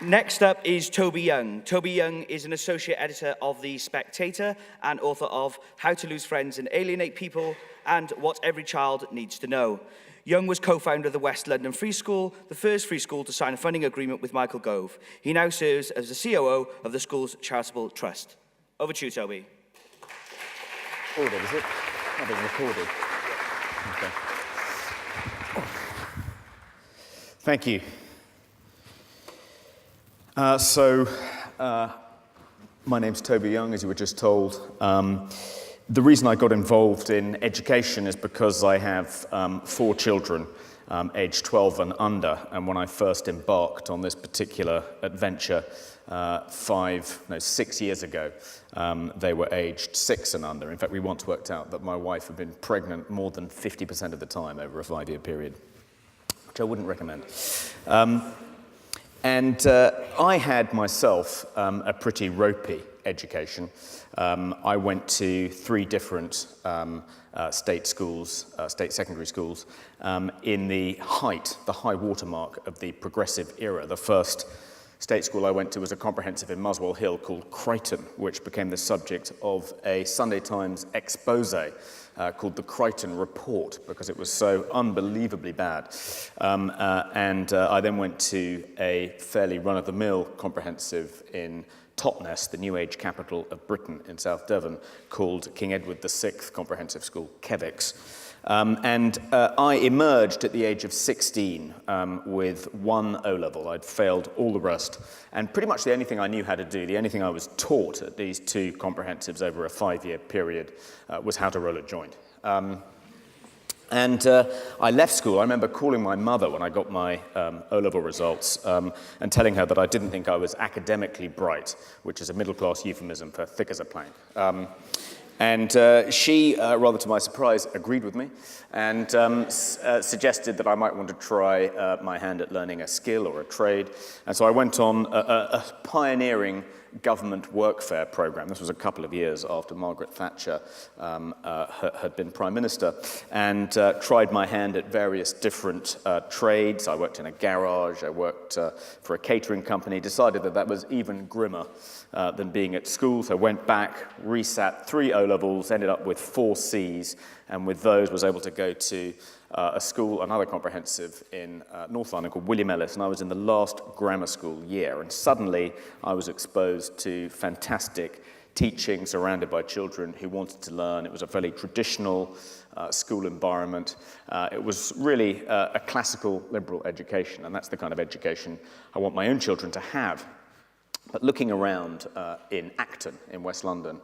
Next up is Toby Young. Toby Young is an associate editor of The Spectator and author of How to Lose Friends and Alienate People and What Every Child Needs to Know. Young was co-founder of the West London Free School, the first free school to sign a funding agreement with Michael Gove. He now serves as the COO of the school's charitable trust. Over to you, Toby. Recorded, is it? Not being recorded. Okay. Thank you. My name's Toby Young, as you were just told. The reason I got involved in education is because I have 4 children, aged 12 and under, and when I first embarked on this particular adventure 6 years ago, they were aged 6 and under. In fact, we once worked out that my wife had been pregnant more than 50% of the time over a 5-year period, which I wouldn't recommend. I had myself a pretty ropey education. I went to 3 different state schools, state secondary schools, in the high watermark of the progressive era. The first state school I went to was a comprehensive in Muswell Hill called Crichton, which became the subject of a Sunday Times expose called the Crichton Report, because it was so unbelievably bad. I then went to a fairly run-of-the-mill comprehensive in Totnes, the New Age capital of Britain in South Devon, called King Edward VI Comprehensive School, Kevix. I emerged at the age of 16 with 1 O-level. I'd failed all the rest. And pretty much the only thing I knew how to do, the only thing I was taught at these 2 comprehensives over a 5-year period was how to roll a joint. I left school. I remember calling my mother when I got my O-level results and telling her that I didn't think I was academically bright, which is a middle-class euphemism for thick as a plank. She, rather to my surprise, agreed with me and suggested that I might want to try my hand at learning a skill or a trade. And so I went on a pioneering government workfare program. This was a couple of years after Margaret Thatcher had been Prime Minister, and tried my hand at various different trades. I worked in a garage, I worked for a catering company, decided that that was even grimmer than being at school, so went back, resat 3 O-levels, ended up with 4 Cs, and with those was able to go to a school, another comprehensive in North London called William Ellis, and I was in the last grammar school year, and suddenly I was exposed to fantastic teaching surrounded by children who wanted to learn. It was a fairly traditional school environment. It was really a classical liberal education, and that's the kind of education I want my own children to have. But looking around in Acton, in West London,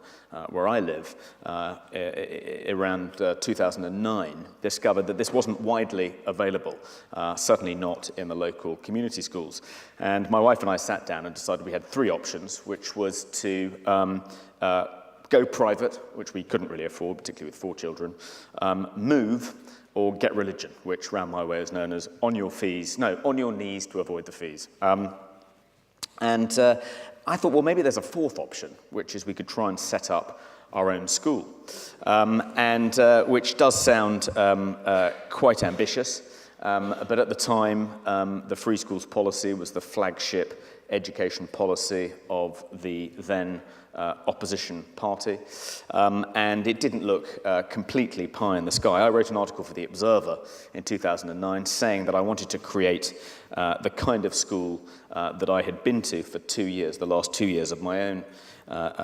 where I live, around 2009, discovered that this wasn't widely available, certainly not in the local community schools. And my wife and I sat down and decided we had 3 options, which was to go private, which we couldn't really afford, particularly with 4 children, move, or get religion, which round my way is known as on your knees to avoid the fees. I thought, well, maybe there's a 4th option, which is we could try and set up our own school, which does sound quite ambitious, but at the time, the free schools policy was the flagship education policy of the then opposition party, and it didn't look completely pie in the sky. I wrote an article for The Observer in 2009 saying that I wanted to create the kind of school that I had been to for 2 years, the last 2 years of my own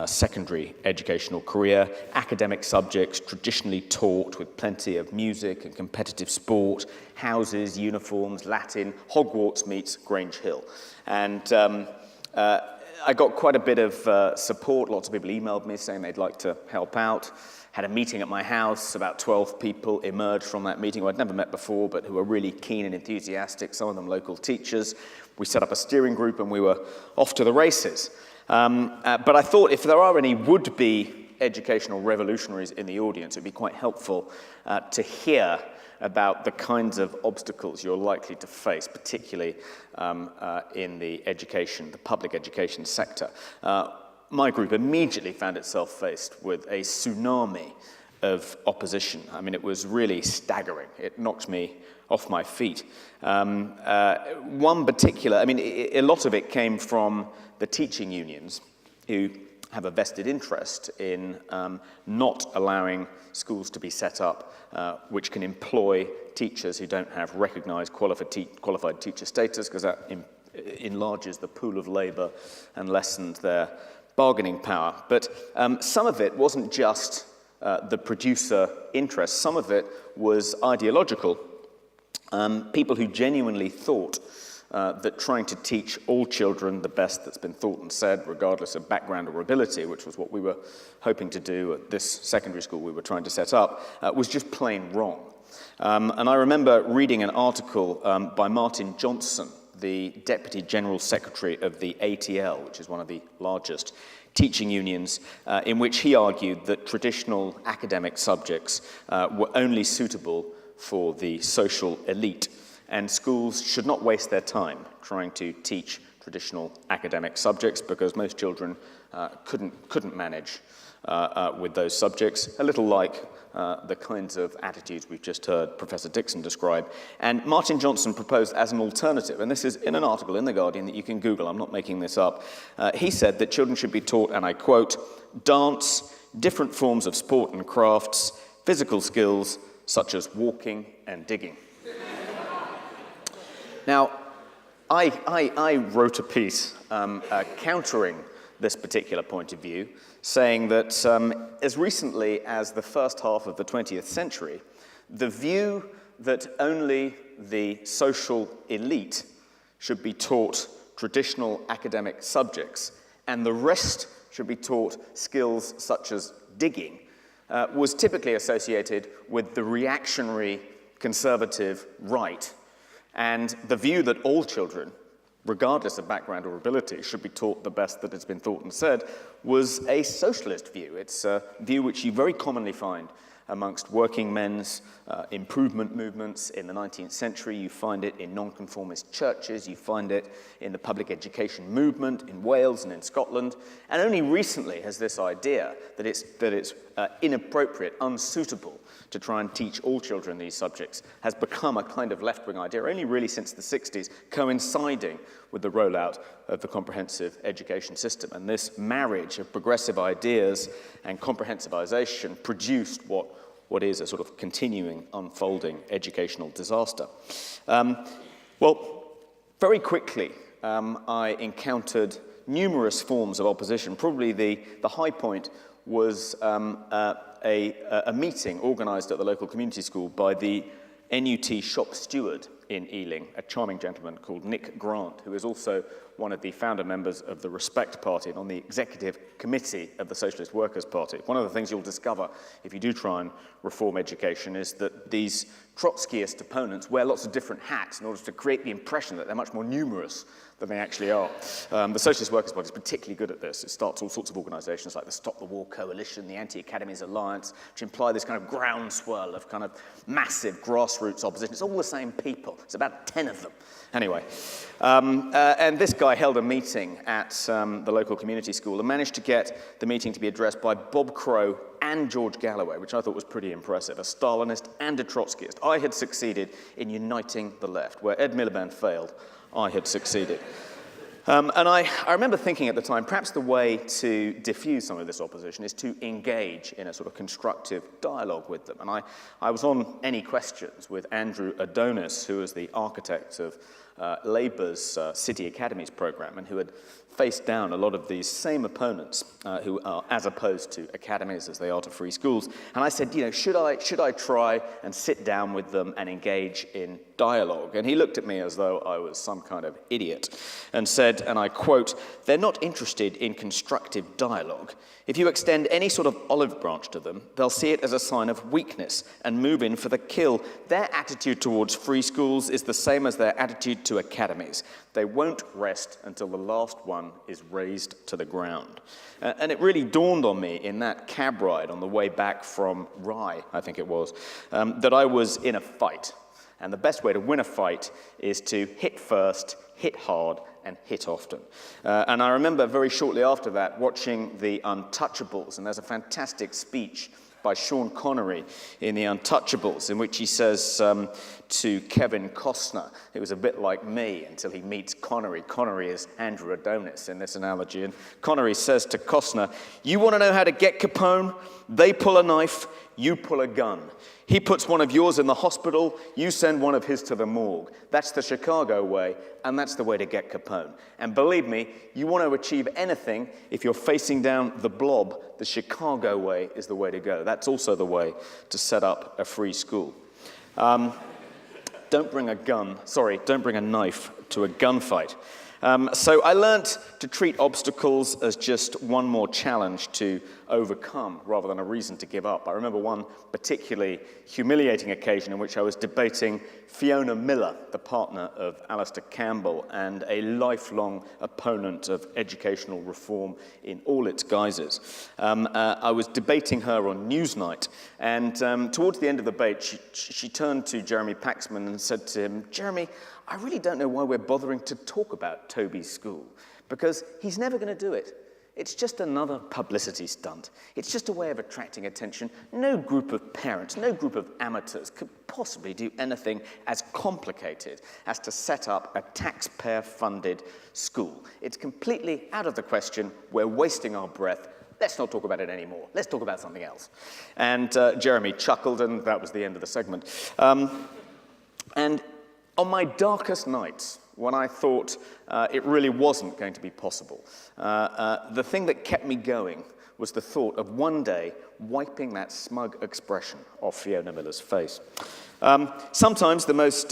secondary educational career, academic subjects traditionally taught with plenty of music and competitive sport, houses, uniforms, Latin, Hogwarts meets Grange Hill. And I got quite a bit of support. Lots of people emailed me saying they'd like to help out. Had a meeting at my house. About 12 people emerged from that meeting who I'd never met before, but who were really keen and enthusiastic, some of them local teachers. We set up a steering group and we were off to the races. But I thought if there are any would-be educational revolutionaries in the audience, it'd be quite helpful to hear about the kinds of obstacles you're likely to face, particularly in the public education sector. My group immediately found itself faced with a tsunami of opposition. I mean, it was really staggering. It knocked me off my feet. One particular, I mean, a lot of it came from the teaching unions, who have a vested interest in not allowing schools to be set up which can employ teachers who don't have recognized qualified teacher status, because that enlarges the pool of labor and lessens their bargaining power. But some of it wasn't just the producer interest. Some of it was ideological. People who genuinely thought that trying to teach all children the best that's been thought and said, regardless of background or ability, which was what we were hoping to do at this secondary school we were trying to set up, was just plain wrong. And I remember reading an article by Martin Johnson, the Deputy General Secretary of the ATL, which is one of the largest teaching unions, in which he argued that traditional academic subjects were only suitable for the social elite, and schools should not waste their time trying to teach traditional academic subjects, because most children couldn't manage with those subjects, a little like the kinds of attitudes we've just heard Professor Dixon describe. And Martin Johnson proposed as an alternative, and this is in an article in The Guardian that you can Google, I'm not making this up, he said that children should be taught, and I quote, dance, different forms of sport and crafts, physical skills such as walking and digging. Now, I wrote a piece countering this particular point of view, saying that as recently as the first half of the 20th century, the view that only the social elite should be taught traditional academic subjects and the rest should be taught skills such as digging was typically associated with the reactionary conservative right, and the view that all children, regardless of background or ability, should be taught the best that has been thought and said was a socialist view. It's a view which you very commonly find amongst working men's improvement movements in the 19th century. You find it in nonconformist churches, you find it in the public education movement in Wales and in Scotland, and only recently has this idea that it's inappropriate, unsuitable to try and teach all children these subjects has become a kind of left-wing idea, only really since the 60s, coinciding with the rollout of the comprehensive education system. And this marriage of progressive ideas and comprehensivization produced what is a sort of continuing, unfolding educational disaster. Well, very quickly, I encountered numerous forms of opposition. Probably the high point was a meeting organized at the local community school by the NUT shop steward in Ealing, a charming gentleman called Nick Grant, who is also one of the founder members of the Respect Party and on the executive committee of the Socialist Workers' Party. One of the things you'll discover if you do try and reform education is that these Trotskyist opponents wear lots of different hats in order to create the impression that they're much more numerous than they actually are. The Socialist Workers' Party is particularly good at this. It starts all sorts of organizations like the Stop the War Coalition, the Anti-Academies Alliance, which imply this kind of groundswell of kind of massive grassroots opposition. It's all the same people. It's about 10 of them. Anyway, and this guy held a meeting at the local community school and managed to get the meeting to be addressed by Bob Crow and George Galloway, which I thought was pretty impressive, a Stalinist and a Trotskyist. I had succeeded in uniting the left. Where Ed Miliband failed, I had succeeded. And I remember thinking at the time, perhaps the way to diffuse some of this opposition is to engage in a sort of constructive dialogue with them. And I was on Any Questions with Andrew Adonis, who was the architect of Labour's City Academies programme and who had faced down a lot of these same opponents who are as opposed to academies as they are to free schools. And I said, you know, should I try and sit down with them and engage in dialogue? And he looked at me as though I was some kind of idiot and said, and I quote, "They're not interested in constructive dialogue. If you extend any sort of olive branch to them, they'll see it as a sign of weakness and move in for the kill. Their attitude towards free schools is the same as their attitude to academies. They won't rest until the last one is razed to the ground." And it really dawned on me in that cab ride on the way back from Rye, I think it was, that I was in a fight. And the best way to win a fight is to hit first, hit hard, and hit often. And I remember very shortly after that watching The Untouchables, and there's a fantastic speech by Sean Connery in The Untouchables, in which he says to Kevin Costner, it was a bit like me until he meets Connery. Connery is Andrew Adonis in this analogy. And Connery says to Costner, "You want to know how to get Capone? They pull a knife, you pull a gun. He puts one of yours in the hospital, you send one of his to the morgue. That's the Chicago way, and that's the way to get Capone. And believe me, you want to achieve anything, if you're facing down the blob, the Chicago way is the way to go. That's also the way to set up a free school." Don't bring a knife to a gunfight. So I learnt to treat obstacles as just one more challenge to overcome rather than a reason to give up. I remember one particularly humiliating occasion in which I was debating Fiona Miller, the partner of Alistair Campbell and a lifelong opponent of educational reform in all its guises. I was debating her on Newsnight, and towards the end of the debate, she turned to Jeremy Paxman and said to him, "Jeremy, I really don't know why we're bothering to talk about Toby's school, because he's never going to do it. It's just another publicity stunt. It's just a way of attracting attention. No group of parents, no group of amateurs could possibly do anything as complicated as to set up a taxpayer-funded school. It's completely out of the question. We're wasting our breath. Let's not talk about it anymore. Let's talk about something else." And Jeremy chuckled, and that was the end of the segment. And on my darkest nights, when I thought it really wasn't going to be possible, the thing that kept me going was the thought of one day wiping that smug expression off Fiona Miller's face. Sometimes the most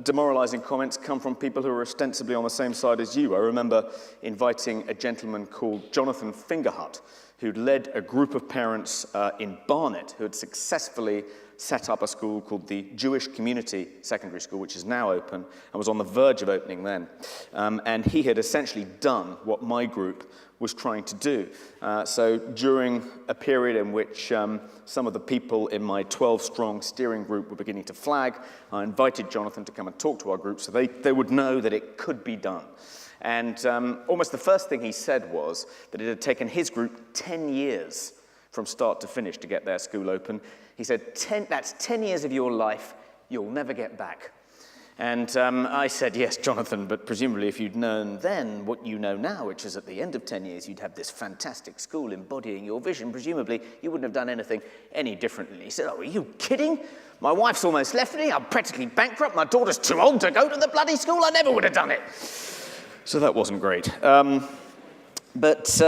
demoralizing comments come from people who are ostensibly on the same side as you. I remember inviting a gentleman called Jonathan Fingerhut, who'd led a group of parents in Barnet who had successfully set up a school called the Jewish Community Secondary School, which is now open and was on the verge of opening then. And he had essentially done what my group was trying to do. So during a period in which some of the people in my 12-strong steering group were beginning to flag, I invited Jonathan to come and talk to our group so they would know that it could be done. And almost the first thing he said was that it had taken his group 10 years from start to finish to get their school open. He said, that's 10 years of your life you'll never get back. And I said, "Yes, Jonathan, but presumably if you'd known then what you know now, which is at the end of 10 years you'd have this fantastic school embodying your vision, presumably you wouldn't have done anything any differently." He said, "Oh, are you kidding? My wife's almost left me, I'm practically bankrupt, my daughter's too old to go to the bloody school, I never would have done it." So that wasn't great. But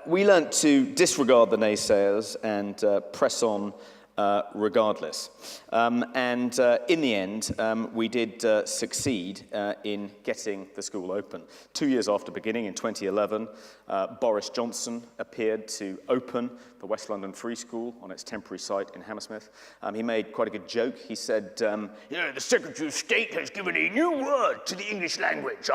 we learnt to disregard the naysayers and press on regardless. And in the end, we did succeed in getting the school open. 2 years after beginning, in 2011, Boris Johnson appeared to open the West London Free School on its temporary site in Hammersmith. He made quite a good joke. He said, "The Secretary of State has given a new word to the English language.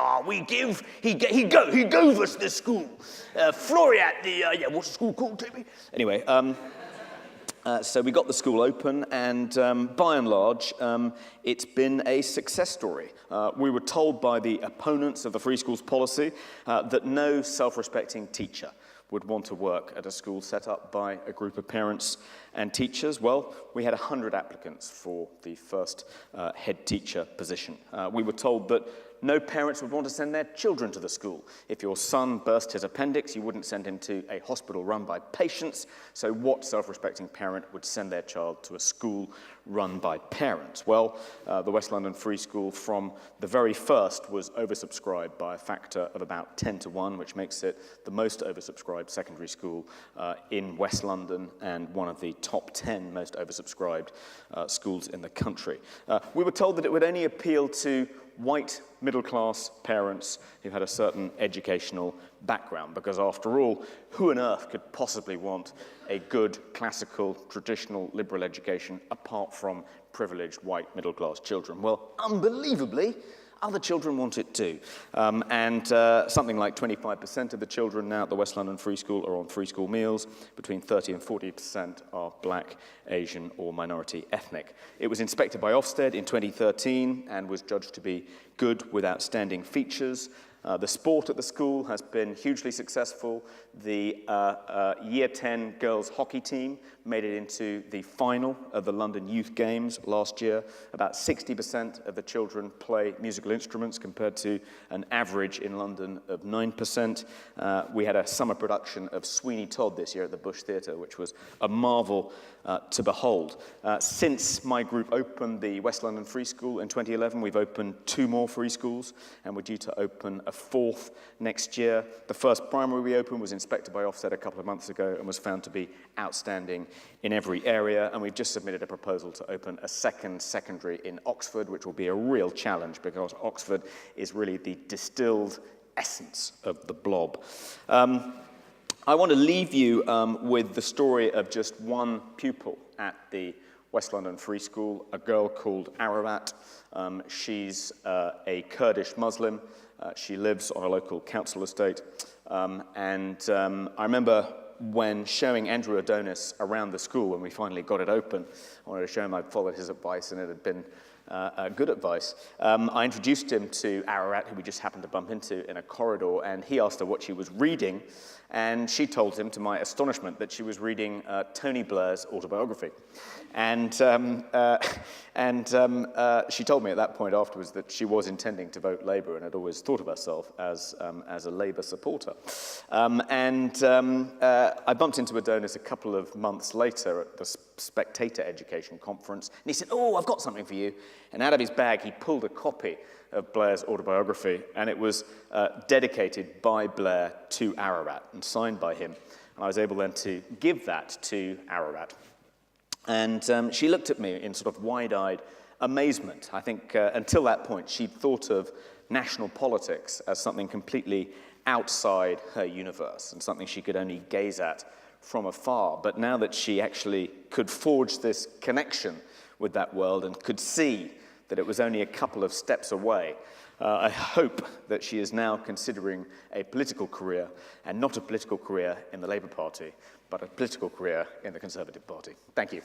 He gave us the school. Floriat, what's the school called, Toby?" Anyway, so we got the school open, and by and large, it's been a success story. We were told by the opponents of the free schools policy that no self-respecting teacher would want to work at a school set up by a group of parents and teachers. Well, we had 100 applicants for the first head teacher position. We were told that no parents would want to send their children to the school. If your son burst his appendix, you wouldn't send him to a hospital run by patients. So what self-respecting parent would send their child to a school run by parents? Well, the West London Free School from the very first was oversubscribed by a factor of about 10 to 1, which makes it the most oversubscribed secondary school in West London and one of the top 10 most oversubscribed schools in the country. We were told that it would only appeal to white middle-class parents who had a certain educational background, because after all, who on earth could possibly want a good, classical, traditional, liberal education apart from privileged white middle-class children? Well, unbelievably, other children want it too. And something like 25% of the children now at the West London Free School are on free school meals. Between 30 and 40% are black, Asian, or minority ethnic. It was inspected by Ofsted in 2013 and was judged to be good with outstanding features. The sport at the school has been hugely successful. The Year 10 girls hockey team made it into the final of the London Youth Games last year. About 60% of the children play musical instruments compared to an average in London of 9%. We had a summer production of Sweeney Todd this year at the Bush Theatre, which was a marvel to behold. Since my group opened the West London Free School in 2011, we've opened 2 more free schools, and we're due to open a 4th next year. The first primary we opened was inspected by Ofsted a couple of months ago and was found to be outstanding in every area, and we've just submitted a proposal to open a 2nd secondary in Oxford, which will be a real challenge because Oxford is really the distilled essence of the blob. I want to leave you with the story of just one pupil at the West London Free School, a girl called Ararat. She's a Kurdish Muslim. She lives on a local council estate. I remember when showing Andrew Adonis around the school, when we finally got it open, I wanted to show him I'd followed his advice and it had been good advice. I introduced him to Ararat, who we just happened to bump into in a corridor, and he asked her what she was reading, and she told him, to my astonishment, that she was reading Tony Blair's autobiography. And she told me at that point afterwards that she was intending to vote Labour and had always thought of herself as a Labour supporter. I bumped into Adonis a couple of months later at the Spectator Education Conference, and he said, "Oh, I've got something for you." And out of his bag, he pulled a copy of Blair's autobiography, and it was dedicated by Blair to Ararat and signed by him. And I was able then to give that to Ararat. And she looked at me in sort of wide-eyed amazement. I think until that point, she'd thought of national politics as something completely outside her universe and something she could only gaze at from afar. But now that she actually could forge this connection with that world and could see that it was only a couple of steps away, I hope that she is now considering a political career, and not a political career in the Labour Party, but a political career in the Conservative Party. Thank you.